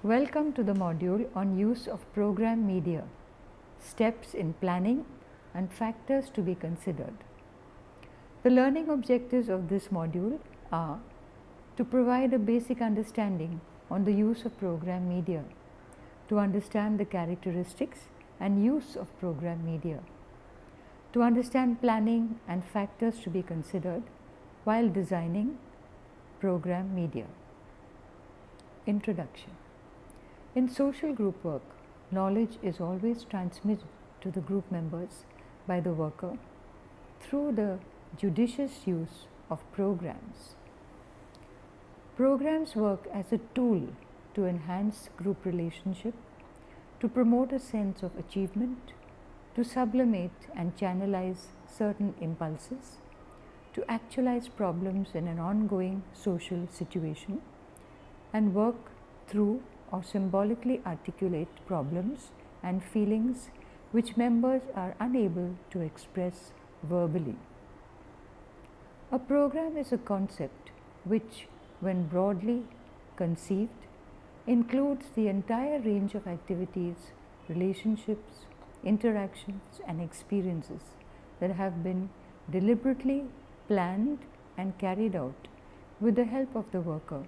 Welcome to the module on use of program media, steps in planning and factors to be considered. The learning objectives of this module are to provide a basic understanding on the use of program media, to understand the characteristics and use of program media, to understand planning and factors to be considered while designing program media. Introduction. In social group work, knowledge is always transmitted to the group members by the worker through the judicious use of programs. Programs work as a tool to enhance group relationship, to promote a sense of achievement, to sublimate and channelize certain impulses, to actualize problems in an ongoing social situation, and work through or symbolically articulate problems and feelings which members are unable to express verbally. A program is a concept which, when broadly conceived, includes the entire range of activities, relationships, interactions, and experiences that have been deliberately planned and carried out with the help of the worker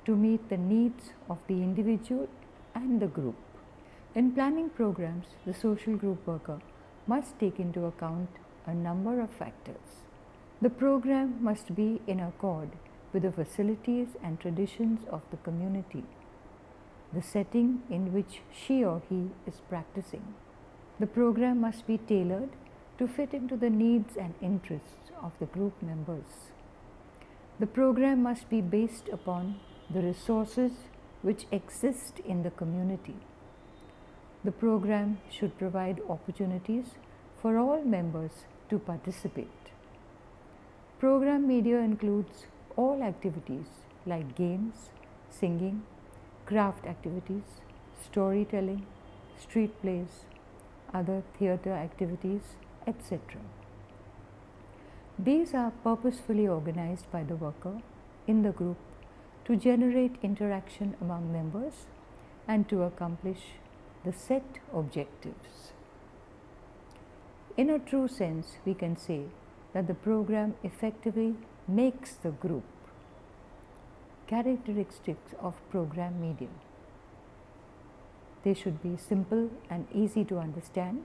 to meet the needs of the individual and the group. In planning programs, the social group worker must take into account a number of factors. The program must be in accord with the facilities and traditions of the community, the setting in which she or he is practicing. The program must be tailored to fit into the needs and interests of the group members. The program must be based upon the resources which exist in the community. The program should provide opportunities for all members to participate. Program media includes all activities like games, singing, craft activities, storytelling, street plays, other theatre activities, etc. These are purposefully organized by the worker in the group to generate interaction among members and to accomplish the set objectives. In a true sense, we can say that the program effectively makes the group. Characteristics of program media. They should be simple and easy to understand,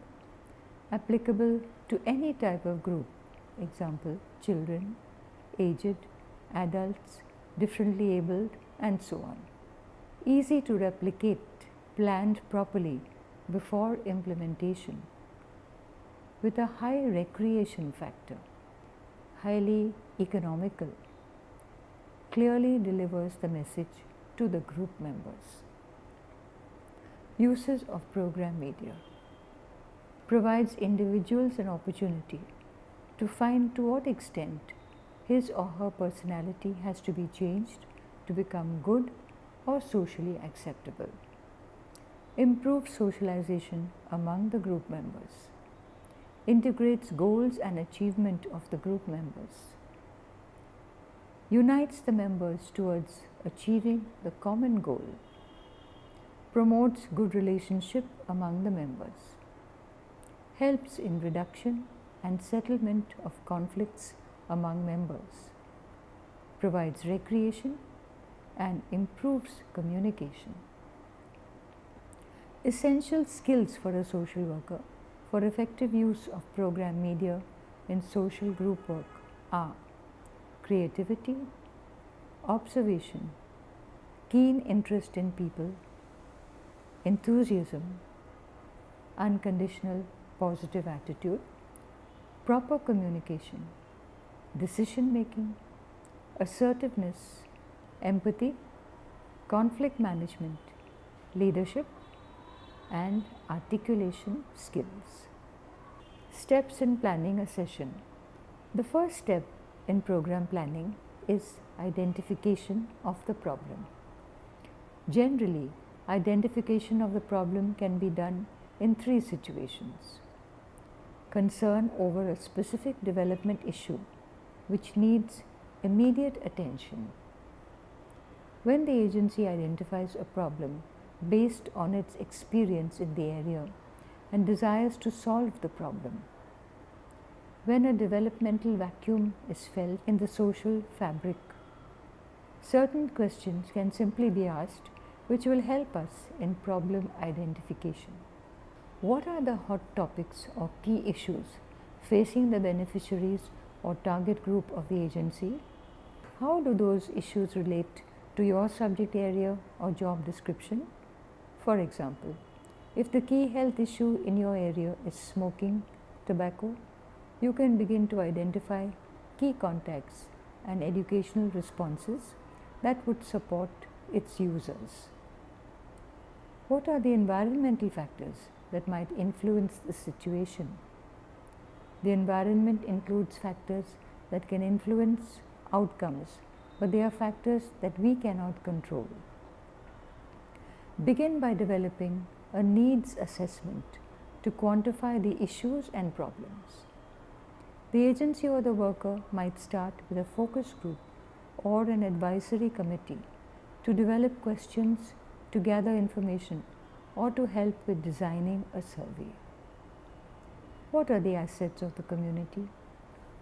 applicable to any type of group, example, children, aged, adults, differently abled, and so on. Easy to replicate, planned properly before implementation, with a high recreation factor, highly economical, clearly delivers the message to the group members. Uses of program media. Provides individuals an opportunity to find to what extent his or her personality has to be changed to become good or socially acceptable. Improves socialization among the group members. Integrates goals and achievement of the group members. Unites the members towards achieving the common goal. Promotes good relationship among the members. Helps in reduction and settlement of conflicts among members, provides recreation and improves communication. Essential skills for a social worker for effective use of program media in social group work are creativity, observation, keen interest in people, enthusiasm, unconditional positive attitude, proper communication, decision making, assertiveness, empathy, conflict management, leadership, and articulation skills. Steps in planning a session. The first step in program planning is identification of the problem. Generally, identification of the problem can be done in 3 situations. Concern over a specific development issue which needs immediate attention. When the agency identifies a problem based on its experience in the area and desires to solve the problem. When a developmental vacuum is felt in the social fabric, certain questions can simply be asked which will help us in problem identification. What are the hot topics or key issues facing the beneficiaries or target group of the agency? How do those issues relate to your subject area or job description? For example, if the key health issue in your area is smoking tobacco, you can begin to identify key contacts and educational responses that would support its users. What are the environmental factors that might influence the situation? The environment includes factors that can influence outcomes, but they are factors that we cannot control. Begin by developing a needs assessment to quantify the issues and problems. The agency or the worker might start with a focus group or an advisory committee to develop questions, to gather information, or to help with designing a survey. What are the assets of the community?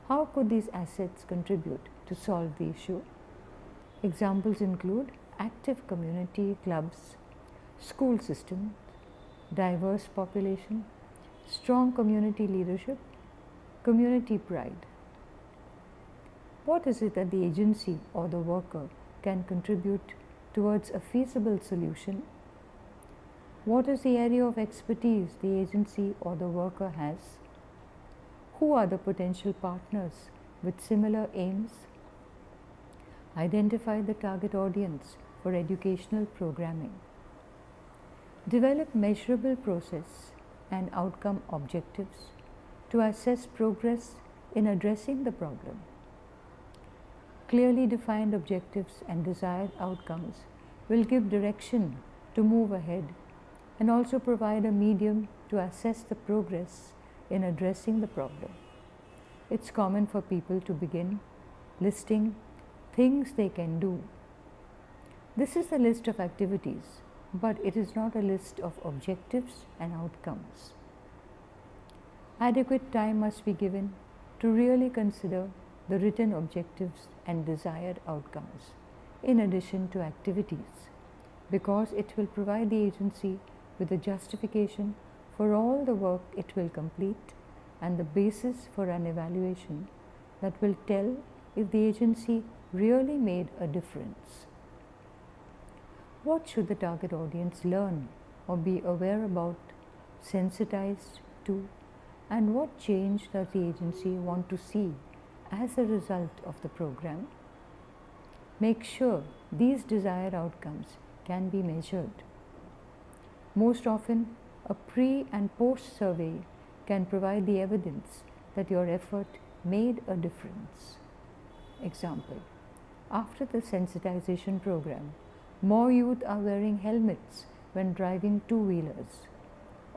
How could these assets contribute to solve the issue? Examples include active community clubs, school systems, diverse population, strong community leadership, community pride. What is it that the agency or the worker can contribute towards a feasible solution? What is the area of expertise the agency or the worker has? Who are the potential partners with similar aims? Identify the target audience for educational programming. Develop measurable process and outcome objectives to assess progress in addressing the problem. Clearly defined objectives and desired outcomes will give direction to move ahead and also provide a medium to assess the progress in addressing the problem. It's common for people to begin listing things they can do. This is a list of activities, but it is not a list of objectives and outcomes. Adequate time must be given to really consider the written objectives and desired outcomes, in addition to activities, because it will provide the agency with a justification for all the work it will complete and the basis for an evaluation that will tell if the agency really made a difference. What should the target audience learn or be aware about, sensitized to, and what change does the agency want to see as a result of the program? Make sure these desired outcomes can be measured. Most often, a pre and post survey can provide the evidence that your effort made a difference. Example, after the sensitization program, more youth are wearing helmets when driving two-wheelers,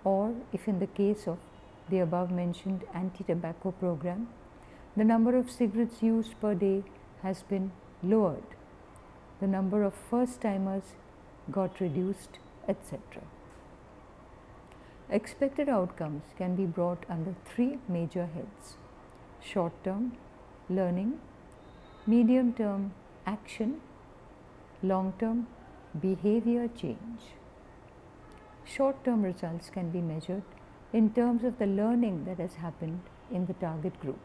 or if in the case of the above mentioned anti-tobacco program, the number of cigarettes used per day has been lowered, the number of first-timers got reduced, etc. Expected outcomes can be brought under three major heads: short-term learning, medium-term action, long-term behavior change. Short-term results can be measured in terms of the learning that has happened in the target group.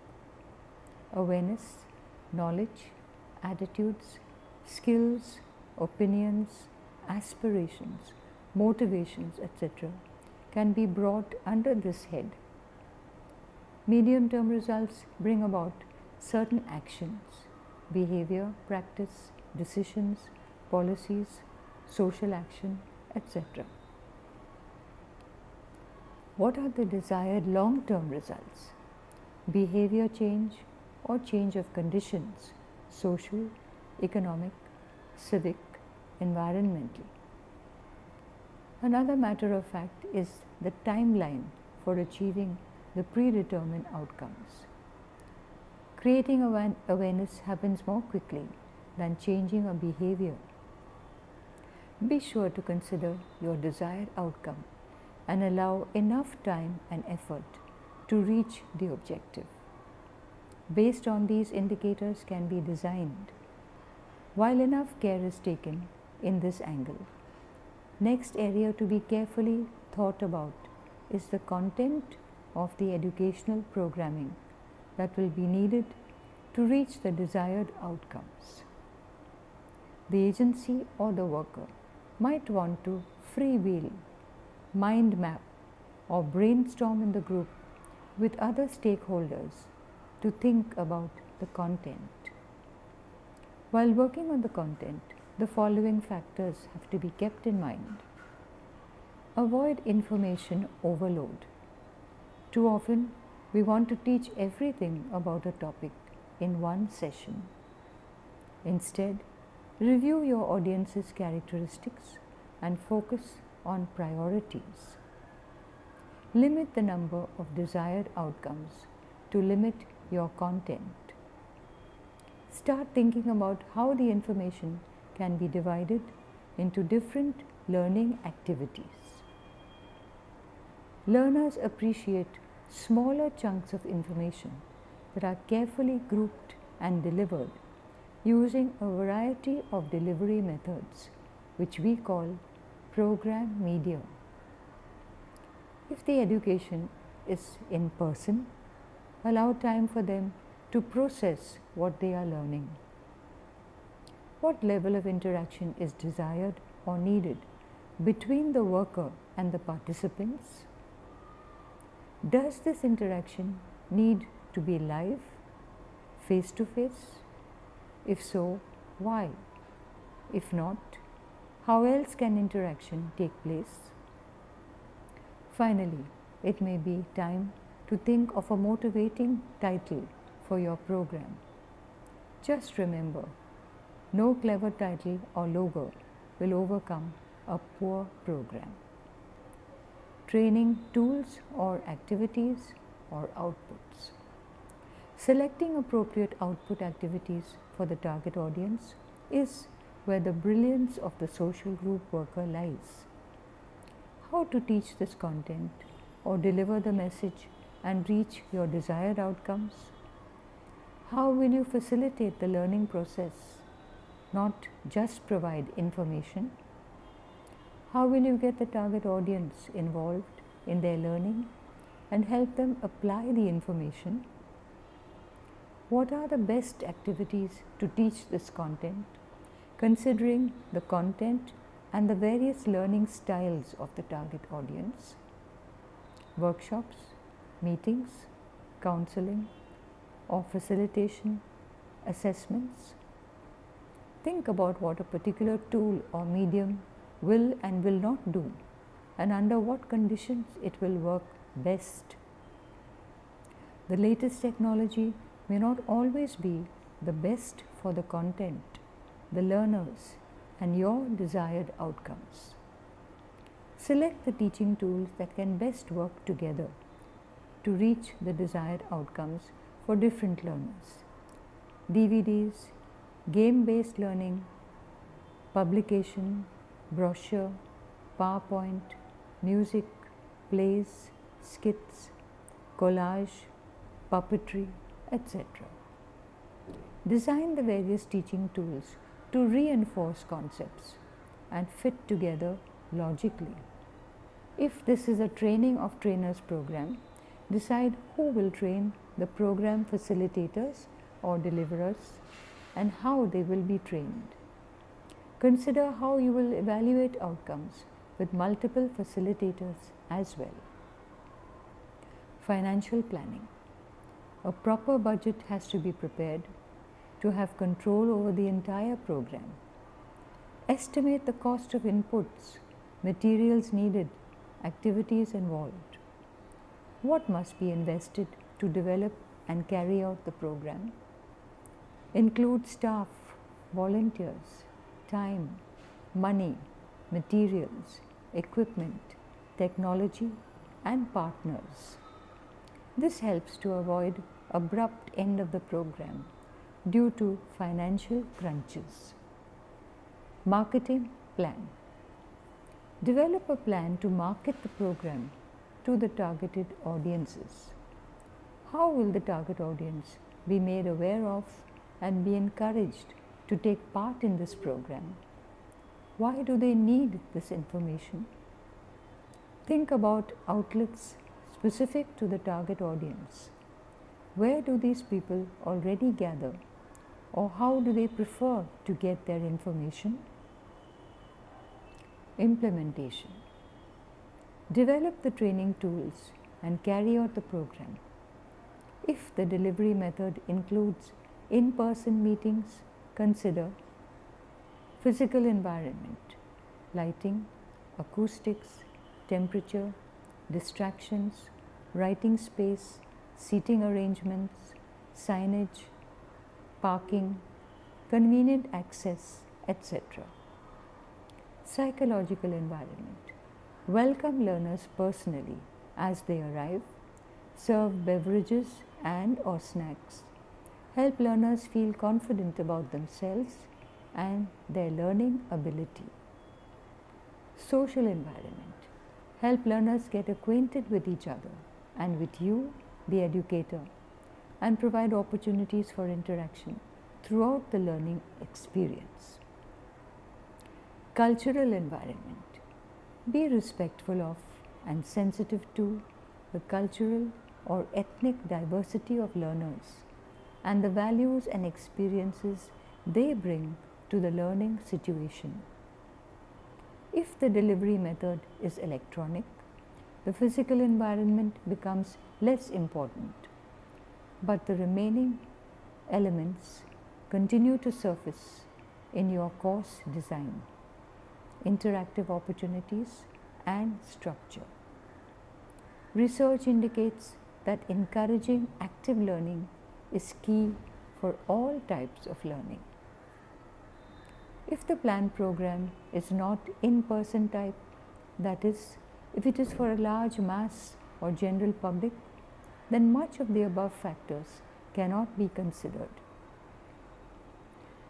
Awareness, knowledge, attitudes, skills, opinions, aspirations, motivations, etc. can be brought under this head. Medium-term results bring about certain actions, behavior, practice, decisions, policies, social action, etc. What are the desired long-term results? Behavior change or change of conditions, social, economic, civic, environmental. Another matter of fact is the timeline for achieving the predetermined outcomes. Creating awareness happens more quickly than changing a behavior. Be sure to consider your desired outcome and allow enough time and effort to reach the objective. Based on these indicators can be designed, while enough care is taken in this angle. Next area to be carefully thought about is the content of the educational programming that will be needed to reach the desired outcomes. The agency or the worker might want to freewheel, mind map, or brainstorm in the group with other stakeholders to think about the content. While working on the content, the following factors have to be kept in mind. Avoid information overload. Too often, we want to teach everything about a topic in one session. Instead, review your audience's characteristics and focus on priorities. Limit the number of desired outcomes to limit your content. Start thinking about how the information can be divided into different learning activities. Learners appreciate smaller chunks of information that are carefully grouped and delivered using a variety of delivery methods, which we call program media. If the education is in person, allow time for them to process what they are learning. What level of interaction is desired or needed between the worker and the participants? Does this interaction need to be live, face to face? If so, why? If not, how else can interaction take place? Finally, it may be time to think of a motivating title for your program. Just remember, no clever title or logo will overcome a poor program. Training tools or activities or outputs. Selecting appropriate output activities for the target audience is where the brilliance of the social group worker lies. How to teach this content or deliver the message and reach your desired outcomes? How will you facilitate the learning process, not just provide information? How will you get the target audience involved in their learning and help them apply the information? What are the best activities to teach this content, considering the content and the various learning styles of the target audience? Workshops, meetings, counseling, or facilitation, assessments? Think about what a particular tool or medium will and will not do, and under what conditions it will work best. The latest technology may not always be the best for the content, the learners, and your desired outcomes. Select the teaching tools that can best work together to reach the desired outcomes for different learners. DVDs, game-based learning, publication, brochure, PowerPoint, music, plays, skits, collage, puppetry, etc. Design the various teaching tools to reinforce concepts and fit together logically. If this is a training of trainers program, decide who will train the program facilitators or deliverers and how they will be trained. Consider how you will evaluate outcomes with multiple facilitators as well. Financial planning. A proper budget has to be prepared to have control over the entire program. Estimate the cost of inputs, materials needed, activities involved. What must be invested to develop and carry out the program? Include staff, volunteers, time, money, materials, equipment, technology, and partners. This helps to avoid abrupt end of the program due to financial crunches. Marketing plan. Develop a plan to market the program to the targeted audiences. How will the target audience be made aware of and be encouraged to take part in this program? Why do they need this information? Think about outlets specific to the target audience. Where do these people already gather, or how do they prefer to get their information? Implementation. Develop the training tools and carry out the program. If the delivery method includes in-person meetings, consider physical environment, lighting, acoustics, temperature, distractions, writing space, seating arrangements, signage, parking, convenient access, etc. Psychological environment. Welcome learners personally as they arrive. Serve beverages and or snacks. Help learners feel confident about themselves and their learning ability. Social environment. Help learners get acquainted with each other and with you, the educator, and provide opportunities for interaction throughout the learning experience. Cultural environment. Be respectful of and sensitive to the cultural or ethnic diversity of learners and the values and experiences they bring to the learning situation. If the delivery method is electronic, the physical environment becomes less important, but the remaining elements continue to surface in your course design, interactive opportunities and structure. Research indicates that encouraging active learning is key for all types of learning. If the planned program is not in-person type, that is, if it is for a large mass or general public, then much of the above factors cannot be considered.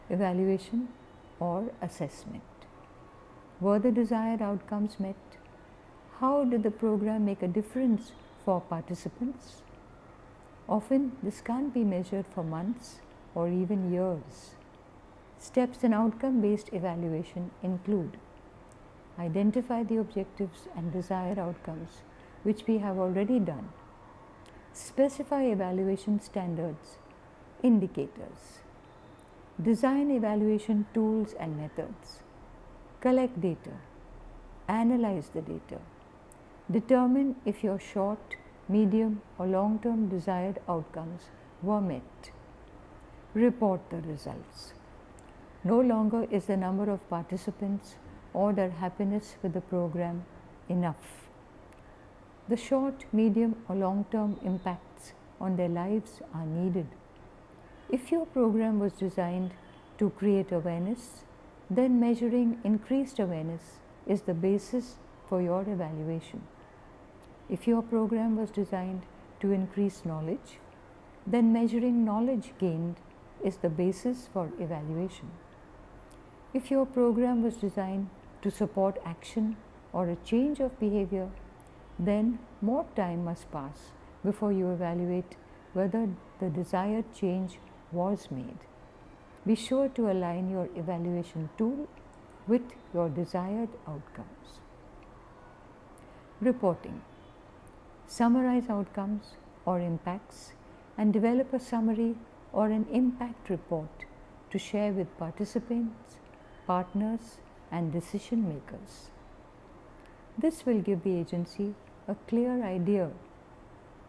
Evaluation or assessment. Were the desired outcomes met? How did the program make a difference for participants? Often this can't be measured for months or even years. Steps in outcome-based evaluation include: identify the objectives and desired outcomes, which we have already done. Specify evaluation standards, indicators. Design evaluation tools and methods. Collect data. Analyze the data. Determine if your short, medium or long-term desired outcomes were met. Report the results. No longer is the number of participants or their happiness with the program enough. The short, medium or long-term impacts on their lives are needed. If your program was designed to create awareness, then measuring increased awareness is the basis for your evaluation. If your program was designed to increase knowledge, then measuring knowledge gained is the basis for evaluation. If your program was designed to support action or a change of behavior, then more time must pass before you evaluate whether the desired change was made. Be sure to align your evaluation tool with your desired outcomes. Reporting. Summarize outcomes or impacts and develop a summary or an impact report to share with participants, partners and decision makers. This will give the agency a clear idea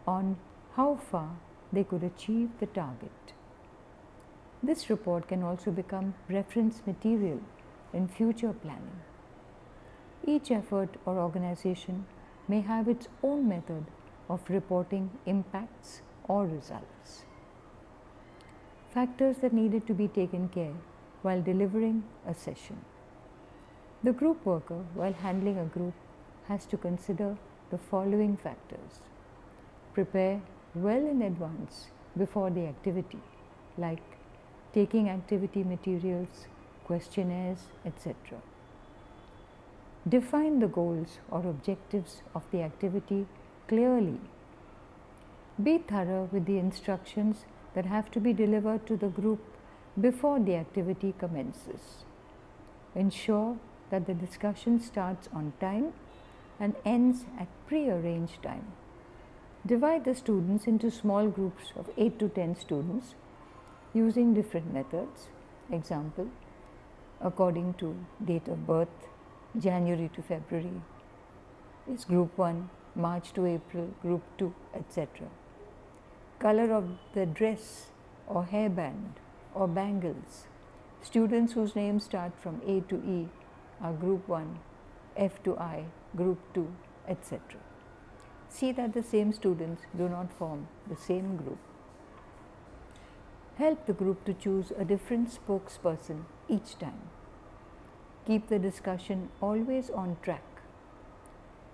on how far they could achieve the target. This report can also become reference material in future planning. Each effort or organization may have its own method of reporting impacts or results. Factors that needed to be taken care while delivering a session. The group worker, while handling a group, has to consider the following factors. Prepare well in advance before the activity, like taking activity materials, questionnaires, etc. Define the goals or objectives of the activity clearly. Be thorough with the instructions that have to be delivered to the group before the activity commences. Ensure that the discussion starts on time and ends at pre-arranged time. Divide the students into small groups of 8 to 10 students using different methods. Example, according to date of birth, January to February is group 1, March to April, group 2, etc. Color of the dress or hairband or bangles. Students whose names start from A to E are group 1, F to I, group 2, etc. See that the same students do not form the same group. Help the group to choose a different spokesperson each time. Keep the discussion always on track.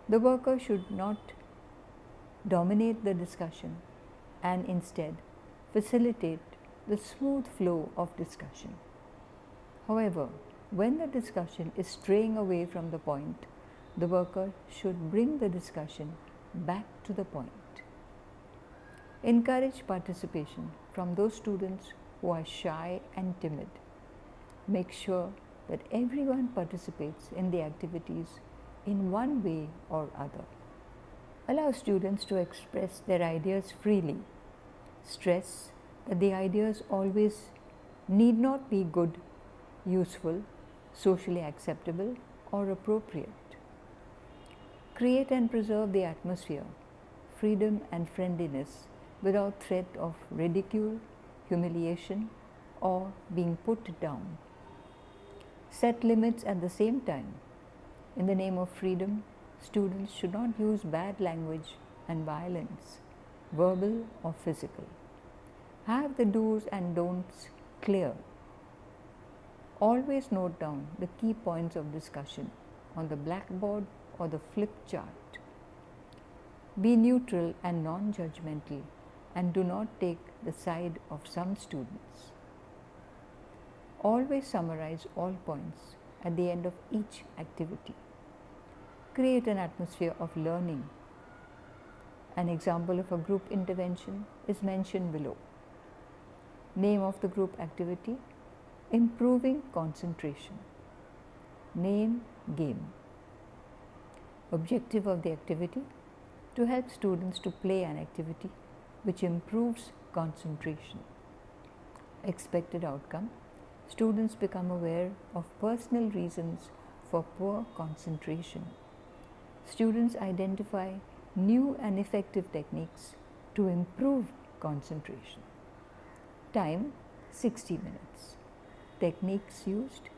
The worker should not dominate the discussion and instead facilitate the smooth flow of discussion. However, when the discussion is straying away from the point, the worker should bring the discussion back to the point. Encourage participation from those students who are shy and timid. Make sure that everyone participates in the activities in one way or other. Allow students to express their ideas freely. Stress that the ideas always need not be good, useful, socially acceptable, or appropriate. Create and preserve the atmosphere, freedom and friendliness without threat of ridicule, humiliation, or being put down. Set limits at the same time. In the name of freedom, students should not use bad language and violence, verbal or physical. Have the do's and don'ts clear. Always note down the key points of discussion on the blackboard or the flip chart. Be neutral and non-judgmental and do not take the side of some students. Always summarize all points at the end of each activity. Create an atmosphere of learning. An example of a group intervention is mentioned below. Name of the group activity: Improving Concentration. Name: Game. Objective of the activity: to help students to play an activity which improves concentration. Expected outcome: students become aware of personal reasons for poor concentration. Students identify new and effective techniques to improve concentration. Time: 60 minutes. Techniques used: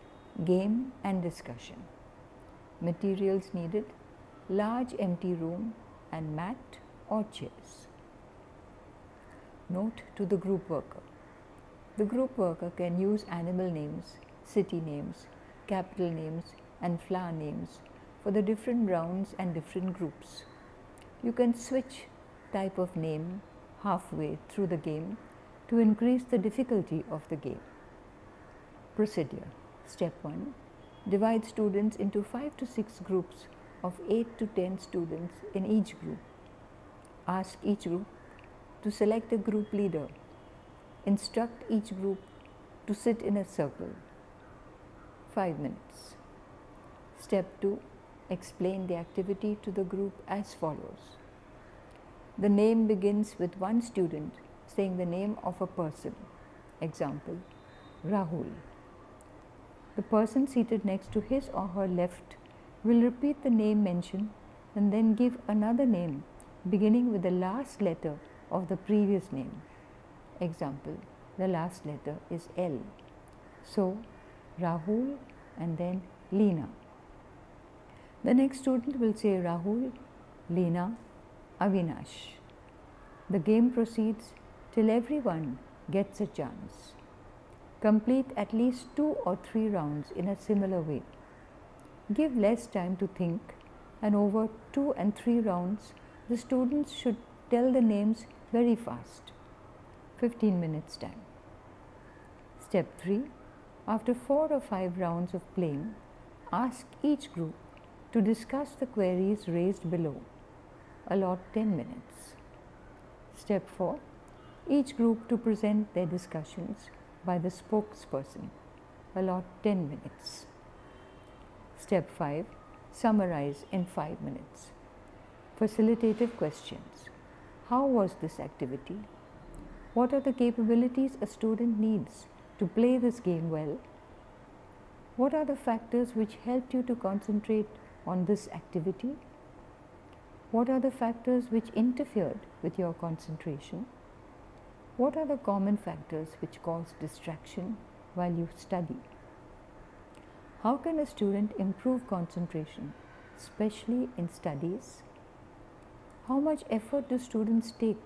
game and discussion. Materials needed: large empty room and mat or chairs. Note to the group worker. The group worker can use animal names, city names, capital names, and flower names for the different rounds and different groups. You can switch type of name halfway through the game to increase the difficulty of the game. Procedure. Step 1. Divide students into 5 to 6 groups of 8 to 10 students in each group. Ask each group to select a group leader. Instruct each group to sit in a circle. 5 minutes. Step 2. Explain the activity to the group as follows. The name begins with one student saying the name of a person. Example, Rahul. The person seated next to his or her left will repeat the name mentioned and then give another name beginning with the last letter of the previous name. Example, the last letter is L. So, Rahul and then Leena. The next student will say Rahul, Leena, Avinash. The game proceeds till everyone gets a chance. Complete at least 2 or 3 rounds in a similar way. Give less time to think, and over 2 and 3 rounds, the students should tell the names very fast. 15 minutes time. Step 3. After 4 or 5 rounds of playing, ask each group To discuss the queries raised below, allot 10 minutes. Step 4. Each group to present their discussions by the spokesperson, allot 10 minutes. Step 5. Summarize in 5 minutes. Facilitative questions. How was this activity? What are the capabilities a student needs to play this game well? What are the factors which helped you to concentrate on this activity? What are the factors which interfered with your concentration? What are the common factors which cause distraction while you study? How can a student improve concentration, especially in studies? How much effort do students take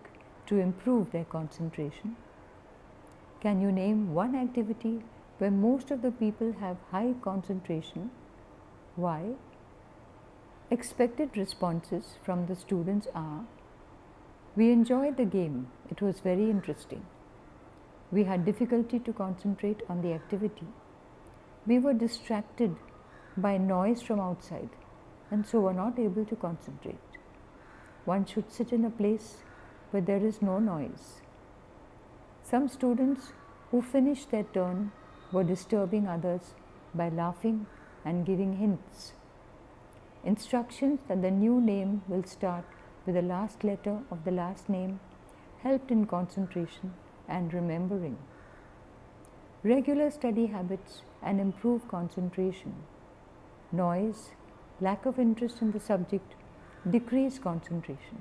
to improve their concentration? Can you name one activity where most of the people have high concentration? Why? Expected responses from the students are: we enjoyed the game, it was very interesting. We had difficulty to concentrate on the activity. We were distracted by noise from outside and so were not able to concentrate. One should sit in a place where there is no noise. Some students who finished their turn were disturbing others by laughing and giving hints. Instructions that the new name will start with the last letter of the last name helped in concentration and remembering. Regular study habits and improved concentration. Noise, lack of interest in the subject decrease concentration.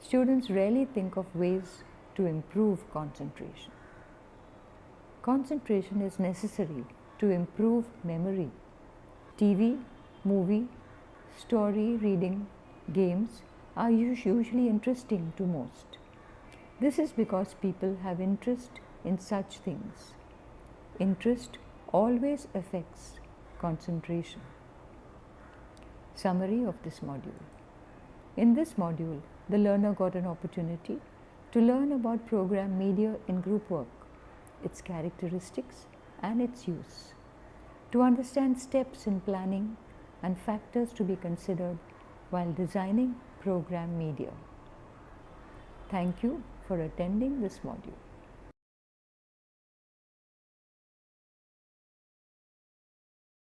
Students rarely think of ways to improve concentration. Concentration is necessary to improve memory. TV, movie, story reading, games are usually interesting to most. This is because people have interest in such things. Interest always affects concentration. Summary of this module. In this module, the learner got an opportunity to learn about program media in group work, its characteristics and its use, to understand steps in planning and factors to be considered while designing program media. Thank you for attending this module.